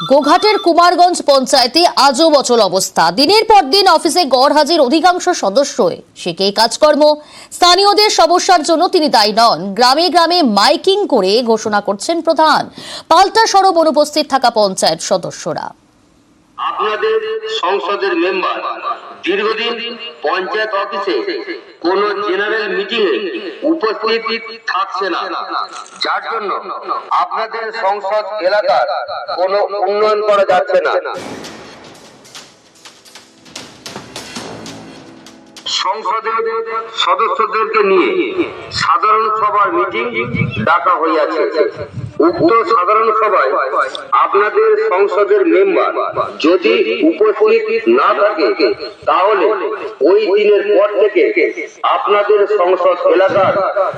গোঘাটের কুমারগঞ্জ পঞ্চায়েতে আজও অচল অবস্থা। দিনের পর দিন অফিসে গড়হাজির অধিকাংশ সদস্যই সেকে কাজকর্ম। স্থানীয়দের সমস্যার জন্য তিনি দায়ী নন। গ্রামে গ্রামে মাইকিং করে ঘোষণা করছেন প্রধান। পাল্টা সরব অনুপস্থিত থাকা পঞ্চায়েত সদস্যরা। আপনাদের সংসদের মেম্বার দীর্ঘদিন পঞ্চায়েত অফিসে কোন জেনারেল মিটিং এ উপস্থিত থাকছে না, যার জন্য আপনাদের সংসদ এলাকার কোনো উন্নয়ন করা যাচ্ছে না। সংসদের সদস্যদেরকে নিয়ে সাধারণ সভার মিটিং ডাকা হইয়াছে। উক্ত সাধারণ সভায় আপনাদের সংসদের মেম্বার যদি উপস্থিত না থাকে, তাহলে ওই দিনের পর থেকে আপনাদের সংসদ এলাকার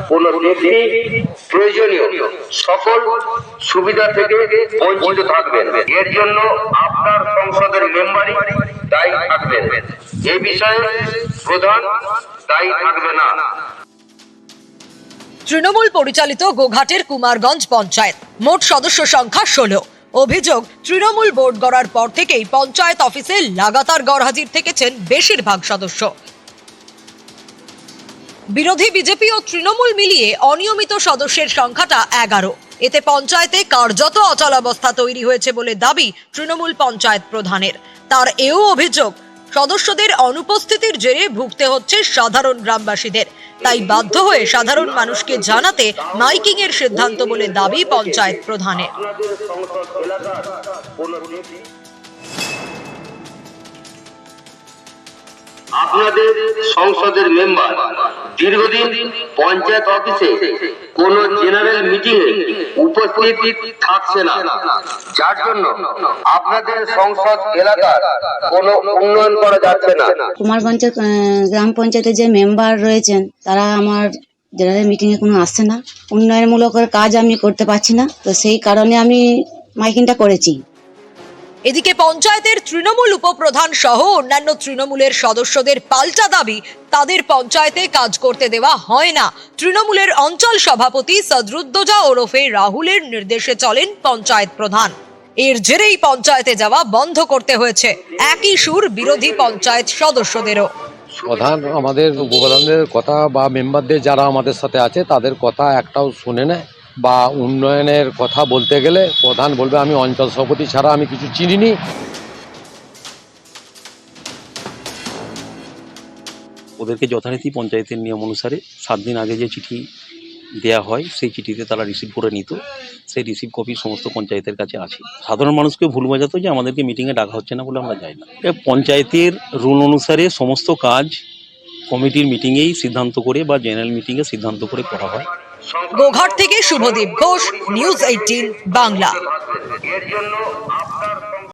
কোন ব্যক্তি প্রয়োজনীয় সকল সুবিধা থেকে বঞ্চিত থাকবেন। এর জন্য আপনার সংসদের মেম্বারই দায়ী থাকবেন। এই বিষয়ে প্রধান দায়ী থাকবে না। তৃণমূল পরিচালিত গোঘাটের কুমারগঞ্জ পঞ্চায়েত, মোট সদস্য সংখ্যা 16। অভিযোগ, তৃণমূল বোর্ড গড়ার পর থেকেই পঞ্চায়েত অফিসে লাগাতার গড়হাজির থেকেছেন বেশিরভাগ সদস্য। বিরোধী বিজেপি ও তৃণমূল মিলিয়ে অনিয়মিত সদস্যের সংখ্যাটা 11। এতে পঞ্চায়েতে কার্যত অচলাবস্থা তৈরি হয়েছে বলে দাবি তৃণমূল পঞ্চায়েত প্রধানের। তার এও অভিযোগ, সদস্যদের অনুপস্থিতির জেরে ভুগতে হচ্ছে সাধারণ গ্রামবাসীদের। তাই বাধ্য হয়ে সাধারণ মানুষকে জানাতে মাইকিং এর সিদ্ধান্ত বলে দাবি পঞ্চায়েত প্রধানের। আপনাদের সংসদের মেম্বার দীর্ঘদিন পঞ্চায়েত অফিসে কোন জেনারেল মিটিং এ উপস্থিত থাকছে না, যার জন্য আপনাদের সংসদ এলাকার কোনো উন্নয়ন করা যাচ্ছে না। কুমারগঞ্জের গ্রাম পঞ্চায়েতের যে মেম্বার রয়েছেন, তারা আমার জেনারেল মিটিং এ কোনো আসছে না। উন্নয়নমূলক কাজ আমি করতে পারছি না, তো সেই কারণে আমি মাইকিংটা করেছি। এদিকে পঞ্চায়েতের তৃণমূল উপপ্রধান সহ অন্যান্য তৃণমূলের সদস্যদের পাল্টা দাবি, তাদের পঞ্চায়েতে কাজ করতে দেওয়া হয় না। তৃণমূলের অঞ্চল সভাপতি সদরুদ্দোজা ওরফে রাহুলের নির্দেশে চলেন পঞ্চায়েত প্রধান। এর জেরেই পঞ্চায়েতে যাওয়া বন্ধ করতে হয়েছে। একই সুর বিরোধী পঞ্চায়েত সদস্যদেরও। প্রধান আমাদের উপপ্রধানদের কথা বা মেম্বারদের যারা আমাদের সাথে আছে তাদের কথা একটাও শুনে নেয়, বা উন্নয়নের কথা বলতে গেলে প্রধান বলবে আমি অঞ্চল সভাপতি ছাড়া আমি কিছু চিনিনি। ওদেরকে যথারীতি পঞ্চায়েতের নিয়ম অনুসারে 7 দিন আগে যে চিঠি দেয়া হয় সেই চিঠিতে তারা রিসিভ করে নিত। সেই রিসিভ কপি সমস্ত পঞ্চায়েতের কাছে আছে। সাধারণ মানুষকে ভুল বোঝাতো যে আমাদেরকে মিটিংয়ে ডাকা হচ্ছে না বলে আমরা যাই না। পঞ্চায়েতের রুল অনুসারে সমস্ত কাজ কমিটির মিটিংয়েই সিদ্ধান্ত করে বা জেনারেল মিটিংয়ে সিদ্ধান্ত করে করা হয়। গোঘাট থেকে শুভদীপ ঘোষ, নিউজ 18 বাংলা। এর জন্য আপনার